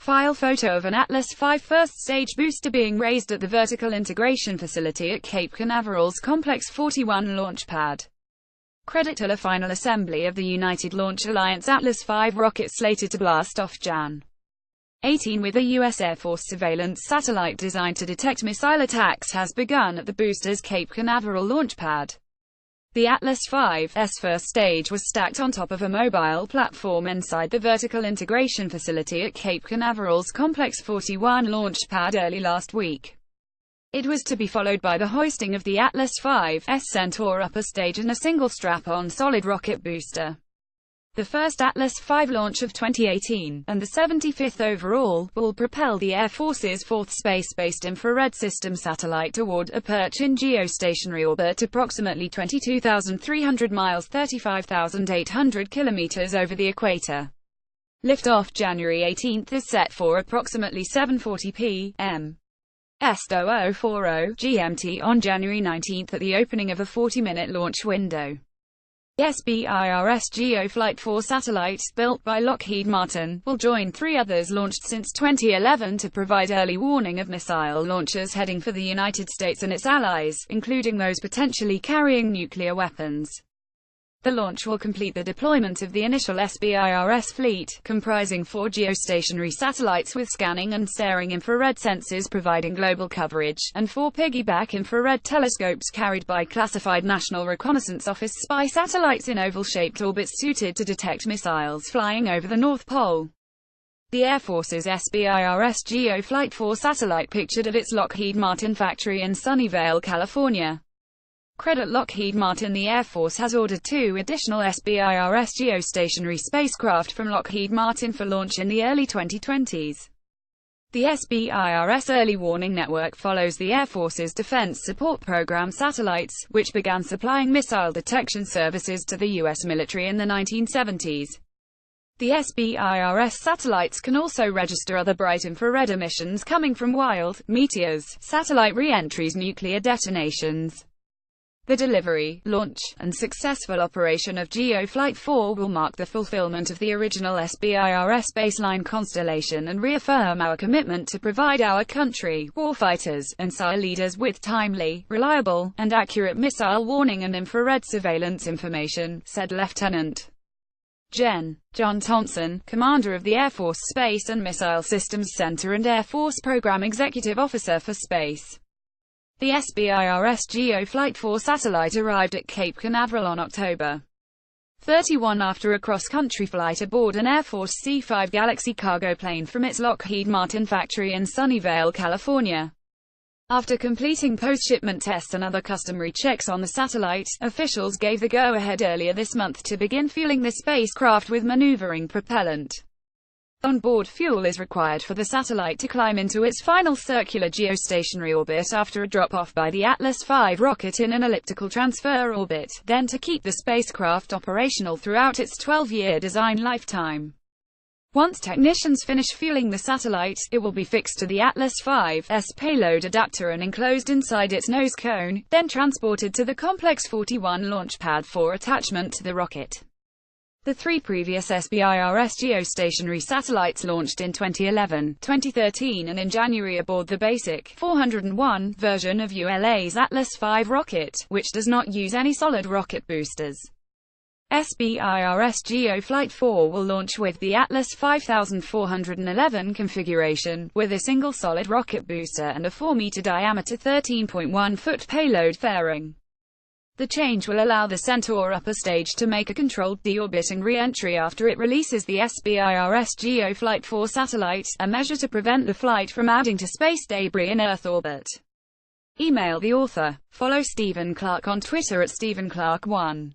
File photo of an Atlas V first-stage booster being raised at the Vertical Integration Facility at Cape Canaveral's Complex 41 launch pad. Credit to the final assembly of the United Launch Alliance Atlas V rocket slated to blast off Jan. 18 with a U.S. Air Force surveillance satellite designed to detect missile attacks has begun at the booster's Cape Canaveral launch pad. The Atlas V's first stage was stacked on top of a mobile platform inside the Vertical Integration Facility at Cape Canaveral's Complex 41 launch pad early last week. It was to be followed by the hoisting of the Atlas V's Centaur upper stage and a single strap-on solid rocket booster. The first Atlas V launch of 2018, and the 75th overall, will propel the Air Force's fourth space-based infrared system satellite toward a perch in geostationary orbit approximately 22,300 miles (35,800 kilometers) over the equator. Liftoff January 18 is set for approximately 7:40 p.m. EST:0040 GMT on January 19 at the opening of a 40-minute launch window. The SBIRS GEO Flight 4 satellite, built by Lockheed Martin, will join three others launched since 2011 to provide early warning of missile launches heading for the United States and its allies, including those potentially carrying nuclear weapons. The launch will complete the deployment of the initial SBIRS fleet, comprising 4 geostationary satellites with scanning and staring infrared sensors providing global coverage, and 4 piggyback infrared telescopes carried by classified National Reconnaissance Office spy satellites in oval-shaped orbits suited to detect missiles flying over the North Pole. The Air Force's SBIRS GEO Flight 4 satellite pictured at its Lockheed Martin factory in Sunnyvale, California. Credit Lockheed Martin. The Air Force has ordered 2 additional SBIRS geostationary spacecraft from Lockheed Martin for launch in the early 2020s. The SBIRS Early Warning Network follows the Air Force's Defense Support Program satellites, which began supplying missile detection services to the U.S. military in the 1970s. The SBIRS satellites can also register other bright infrared emissions coming from wild meteors, satellite re-entries, nuclear detonations. The delivery, launch, and successful operation of GEO Flight 4 will mark the fulfillment of the original SBIRS baseline constellation and reaffirm our commitment to provide our country, warfighters, and SIR leaders with timely, reliable, and accurate missile warning and infrared surveillance information, said Lieutenant Gen. John Thompson, commander of the Air Force Space and Missile Systems Center and Air Force Program Executive Officer for Space. The SBIRS GEO Flight 4 satellite arrived at Cape Canaveral on October 31 after a cross-country flight aboard an Air Force C-5 Galaxy cargo plane from its Lockheed Martin factory in Sunnyvale, California. After completing post-shipment tests and other customary checks on the satellite, officials gave the go-ahead earlier this month to begin fueling the spacecraft with maneuvering propellant. On-board fuel is required for the satellite to climb into its final circular geostationary orbit after a drop-off by the Atlas V rocket in an elliptical transfer orbit, then to keep the spacecraft operational throughout its 12-year design lifetime. Once technicians finish fueling the satellite, it will be fixed to the Atlas V's payload adapter and enclosed inside its nose cone, then transported to the Complex 41 launch pad for attachment to the rocket. The 3 previous SBIRS geostationary satellites launched in 2011, 2013 and in January aboard the basic 401 version of ULA's Atlas V rocket, which does not use any solid rocket boosters. SBIRS GEO Flight 4 will launch with the Atlas 5411 configuration, with a single solid rocket booster and a 4-meter diameter 13.1-foot payload fairing. The change will allow the Centaur upper stage to make a controlled deorbiting re-entry after it releases the SBIRS GEO Flight 4 satellite, a measure to prevent the flight from adding to space debris in Earth orbit. Email the author. Follow Stephen Clark on Twitter at StephenClark1.